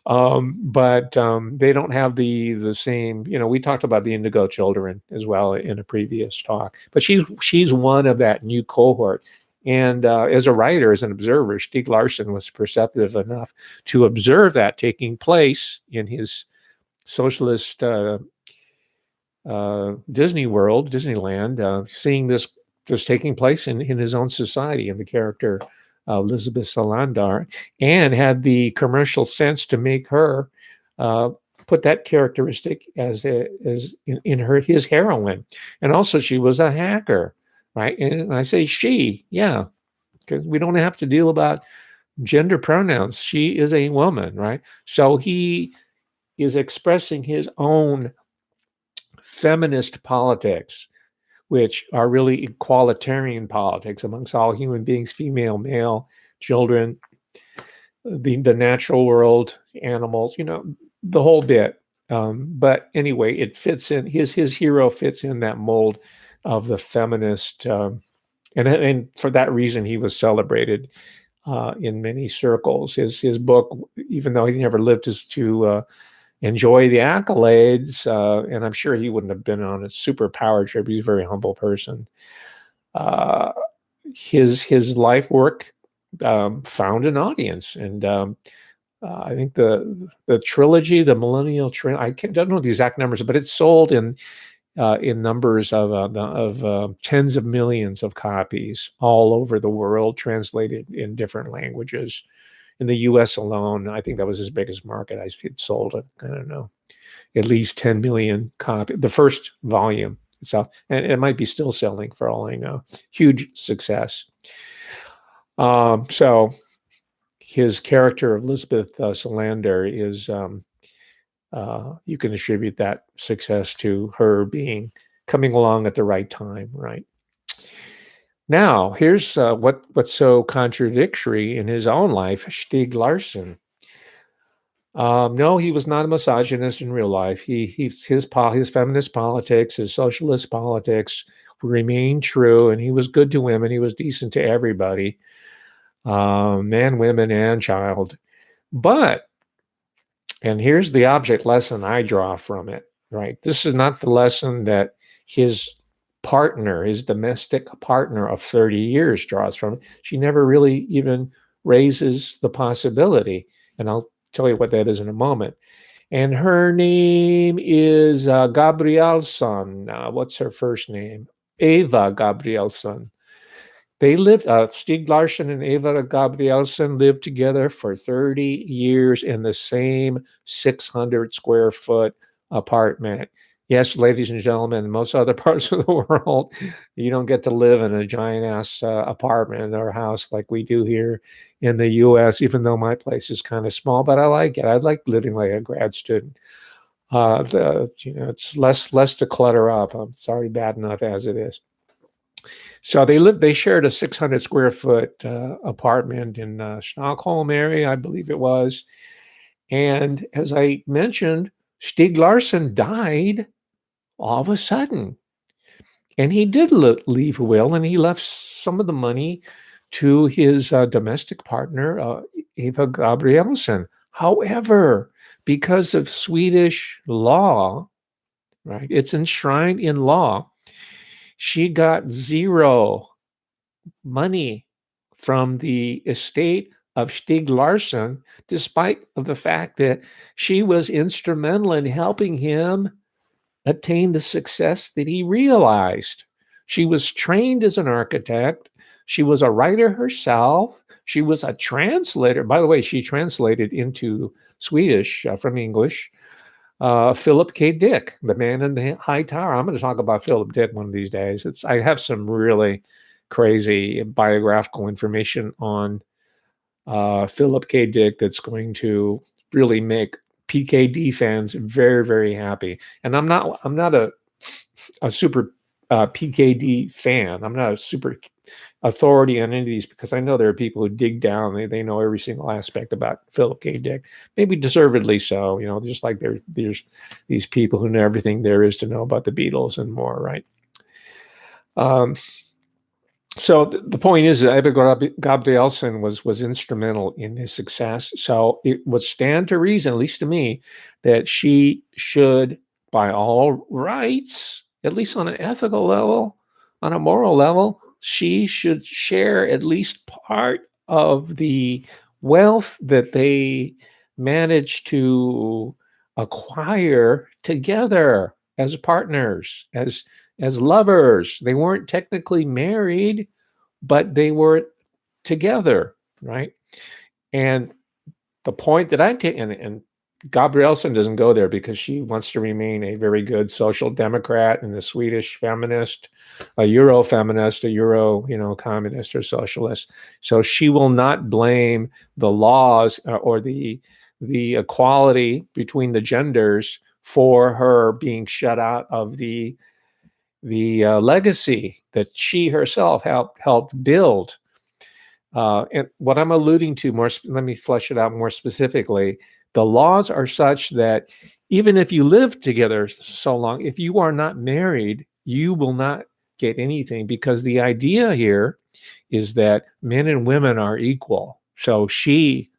But they don't have the same, we talked about the indigo children as well in a previous talk, but she's one of that new cohort. And as a writer, as an observer, Stieg Larsson was perceptive enough to observe that taking place in his socialist Disney World, Disneyland, seeing this taking place in his own society, in the character Elizabeth Salander, and had the commercial sense to make her put that characteristic as his heroine. And also, she was a hacker, right? And I say she, yeah, because we don't have to deal about gender pronouns. She is a woman, right? So he is expressing his own feminist politics, which are really equalitarian politics amongst all human beings, female, male, children, the natural world, animals, the whole bit. But anyway, it fits in, his hero fits in that mold of the feminist, and for that reason, he was celebrated in many circles. His book, even though he never lived to enjoy the accolades, and I'm sure he wouldn't have been on a super power trip. He's a very humble person. His life work found an audience, and I think the trilogy, the Millennial Trilogy, don't know the exact numbers, but it's sold in numbers of tens of millions of copies all over the world, translated in different languages. In the U.S. alone, I think that was his biggest market. It sold, I don't know, at least 10 million copies. The first volume. So, and it might be still selling for all I know. Huge success. So his character, Elizabeth Solander, is you can attribute that success to her coming along at the right time, right? Now, here's what's so contradictory in his own life. Stieg Larsson. No, he was not a misogynist in real life. His feminist politics, his socialist politics remained true, and he was good to women. He was decent to everybody, man, women, and child. But, and here's the object lesson I draw from it, right? This is not the lesson that his partner, his domestic partner of 30 years draws from. She never really even raises the possibility, and I'll tell you what that is in a moment. And her name is Gabrielsson. What's her first name? Eva Gabrielsson. They lived, Stieg Larsson and Eva Gabrielsson lived together for 30 years in the same 600 square foot apartment. Yes, ladies and gentlemen, in most other parts of the world, you don't get to live in a giant-ass apartment or house like we do here in the U.S., even though my place is kind of small, but I like it. I like living like a grad student. It's less to clutter up. It's already bad enough as it is. So they shared a 600 square foot apartment in Stockholm area, I believe it was. And as I mentioned, Stieg Larsson died all of a sudden. And he did leave a will, and he left some of the money to his domestic partner, Eva Gabrielsson. However, because of Swedish law, right, it's enshrined in law, she got zero money from the estate of Stieg Larsson, despite of the fact that she was instrumental in helping him attain the success that he realized. She was trained as an architect. She was a writer herself. She was a translator. By the way, she translated into Swedish from English. Philip K. Dick, The Man in the High Tower. I'm going to talk about Philip Dick one of these days. I have some really crazy biographical information on Philip K. Dick that's going to really make PKD fans very, very happy. And I'm not a super PKD fan. I'm not a super authority on any of these, because I know there are people who dig down. They know every single aspect about Philip K. Dick, maybe deservedly so. Just like there's these people who know everything there is to know about the Beatles and more, right? So the point is that Eva Gabrielsson was instrumental in his success. So it would stand to reason, at least to me, that she should, by all rights, at least on an ethical level, on a moral level, she should share at least part of the wealth that they managed to acquire together as partners, as lovers. They weren't technically married, but they were together, right? And the point that I take, and Gabrielsson doesn't go there because she wants to remain a very good social democrat and a Swedish feminist, a Euro feminist, a Euro, communist or socialist. So she will not blame the laws or the equality between the genders for her being shut out of the legacy that she herself helped build. And what I'm alluding to let me flesh it out more specifically. The laws are such that even if you live together so long, if you are not married, you will not get anything, because the idea here is that men and women are equal. So she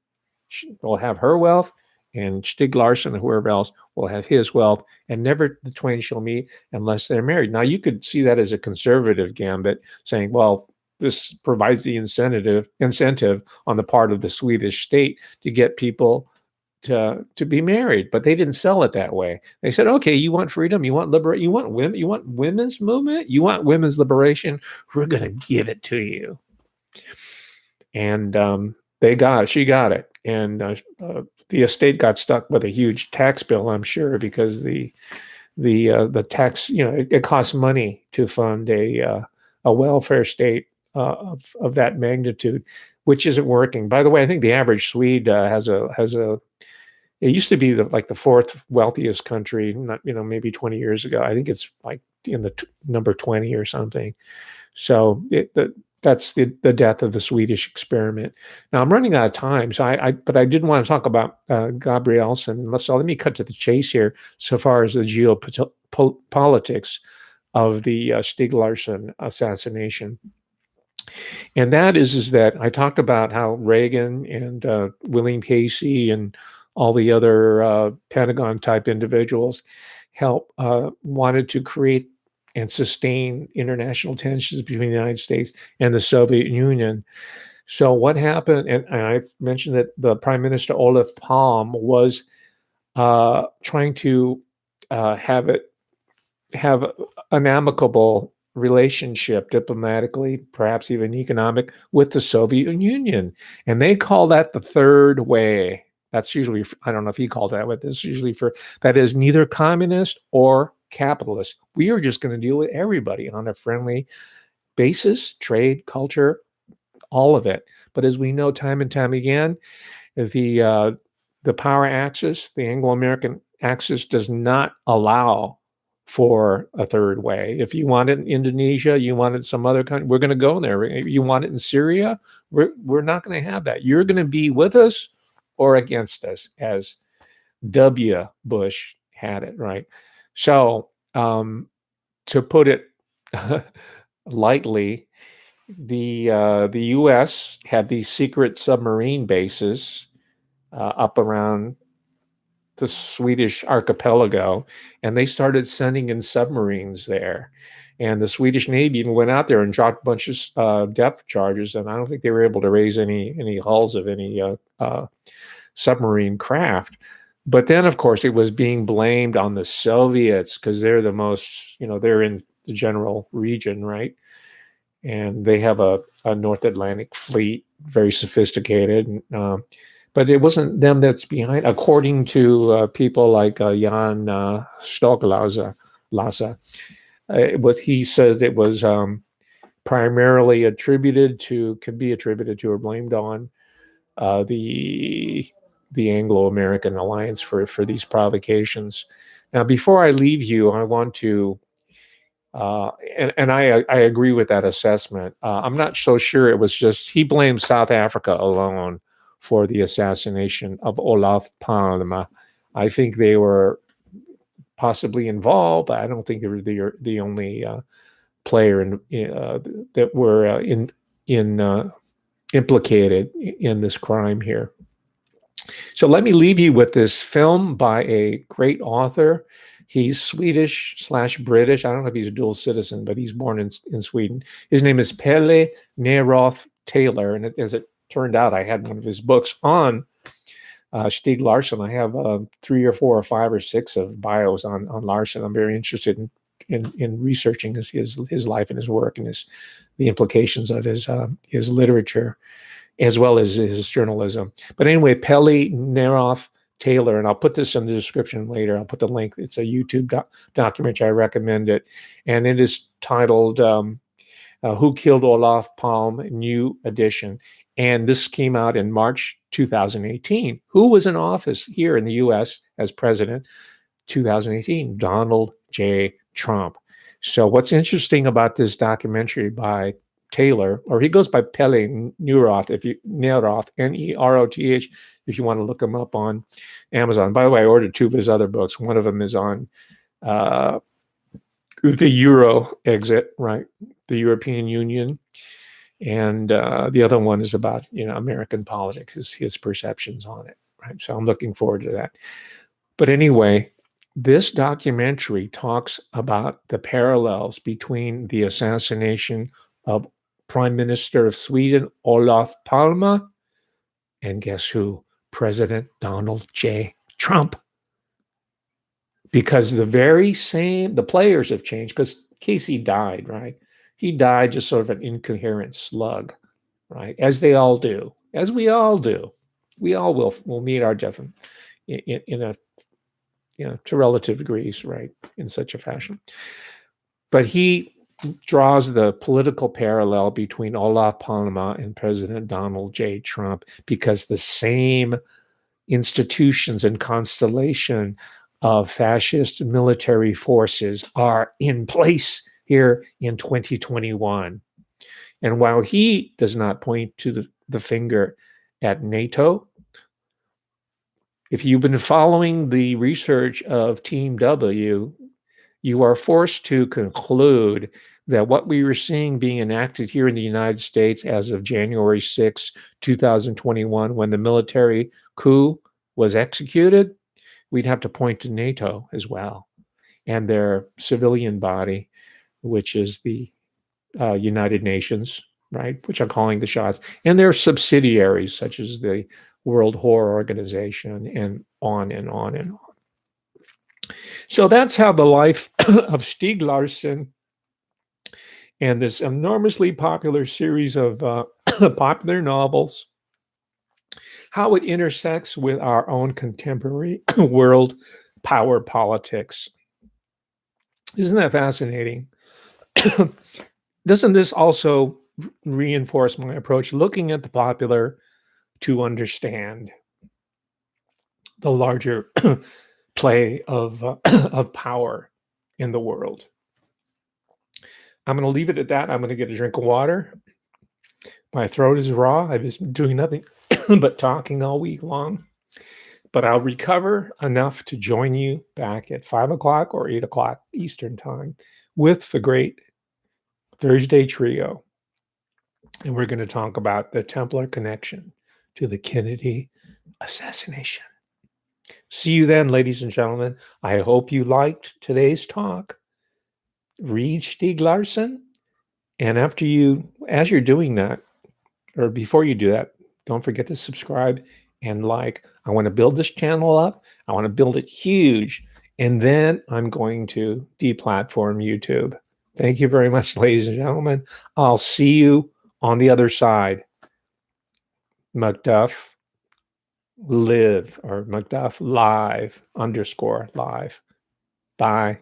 will have her wealth, and Stieg Larsson and whoever else will have his wealth, and never the twain shall meet unless they're married. Now, you could see that as a conservative gambit, saying, well, this provides the incentive on the part of the Swedish state to get people to be married, but they didn't sell it that way. They said, okay, you want freedom, you want liberation, you want women, you want women's movement, you want women's liberation, we're going to give it to you. And she got it. And the estate got stuck with a huge tax bill, I'm sure, because the tax, it costs money to fund a welfare state of that magnitude, which isn't working. By the way, I think the average Swede has a. It used to be like the fourth wealthiest country, not maybe 20 years ago. I think it's like in the number 20 or something. So that's the death of the Swedish experiment. Now I'm running out of time, but I did want to talk about Gabrielsen. So let me cut to the chase here. So far as the geopolitics of the Stieg Larsson assassination. And that is that I talked about how Reagan and William Casey and all the other Pentagon-type individuals wanted to create and sustain international tensions between the United States and the Soviet Union. So what happened, and I mentioned that the Prime Minister Olof Palme was trying to have an amicable relationship diplomatically, perhaps even economic, with the Soviet Union. And they call that the third way. That's usually, I don't know if he called that, but this is usually that is neither communist or capitalist. We are just going to deal with everybody on a friendly basis, trade, culture, all of it. But as we know time and time again, the power axis, the Anglo-American axis, does not allow for a third way. If you want it in Indonesia, you want it in some other country, we're going to go there. You want it in Syria, we're not going to have that. You're going to be with us or against us, as W. Bush had it, right? So, to put it lightly, the U.S. had these secret submarine bases up around the Swedish archipelago, and they started sending in submarines there. And the Swedish Navy even went out there and dropped a bunch of depth charges, and I don't think they were able to raise any hulls of any submarine craft. But then, of course, it was being blamed on the Soviets because they're the most, they're in the general region, right? And they have a North Atlantic fleet, very sophisticated. But it wasn't them that's behind, according to people like Jan Stocklasa. He says it was primarily could be attributed to or blamed on the Anglo-American alliance for these provocations. Now, before I leave you, I want to, and I agree with that assessment. I'm not so sure it was just, he blamed South Africa alone for the assassination of Olof Palme. I think they were possibly involved, but I don't think they were the only player that were implicated in this crime here. So let me leave you with this film by a great author. He's Swedish/British. I don't know if he's a dual citizen, but he's born in Sweden. His name is Pelle Neroth Taylor. And as it turned out, I had one of his books on Stieg Larsson. I have 3 or 4 or 5 or 6 of bios on Larsson. I'm very interested in researching his life and his work and the implications of his literature, as well as his journalism. But anyway, Pelle Neroth Taylor, and I'll put this in the description later. I'll put the link. It's a YouTube documentary. I recommend it. And it is titled Who Killed Olof Palme, New Edition. And this came out in March 2018. Who was in office here in the U.S. as president? 2018, Donald J. Trump. So what's interesting about this documentary by Taylor, or he goes by Pelle Neroth, Neroth, Neroth, if you want to look him up on Amazon. By the way, I ordered 2 of his other books. One of them is on the Euro exit, right? The European Union. And the other one is about, American politics, his perceptions on it, right? So I'm looking forward to that. But anyway, this documentary talks about the parallels between the assassination of Prime Minister of Sweden, Olof Palme, and guess who? President Donald J. Trump. Because the players have changed, because Casey died, right? He died just sort of an incoherent slug, right? As they all do, as we all do. We all will meet our death in a, to relative degrees, right? In such a fashion. But he draws the political parallel between Olof Palme and President Donald J. Trump, because the same institutions and constellation of fascist military forces are in place here in 2021. And while he does not point to the finger at NATO, if you've been following the research of Team W, you are forced to conclude that what we were seeing being enacted here in the United States as of January 6, 2021, when the military coup was executed, we'd have to point to NATO as well, and their civilian body, which is the United Nations, right, which are calling the shots, and their subsidiaries, such as the World Horror Organization, and on and on and on. So that's how the life of Stieg Larsson and this enormously popular series of popular novels, how it intersects with our own contemporary world power politics. Isn't that fascinating? Doesn't this also reinforce my approach, looking at the popular to understand the larger play of power in the world? I'm going to leave it at that. I'm going to get a drink of water. My throat is raw. I've just been doing nothing but talking all week long. But I'll recover enough to join you back at 5 o'clock or 8 o'clock Eastern Time with the great Thursday Trio. And we're going to talk about the Templar connection to the Kennedy assassination. See you then, ladies and gentlemen. I hope you liked today's talk. Read Stieg Larsson. And as you're doing that, or before you do that, don't forget to subscribe and like. I want to build this channel up. I want to build it huge. And then I'm going to deplatform YouTube. Thank you very much, ladies and gentlemen. I'll see you on the other side. Macduff live, or Macduff live _live. Bye.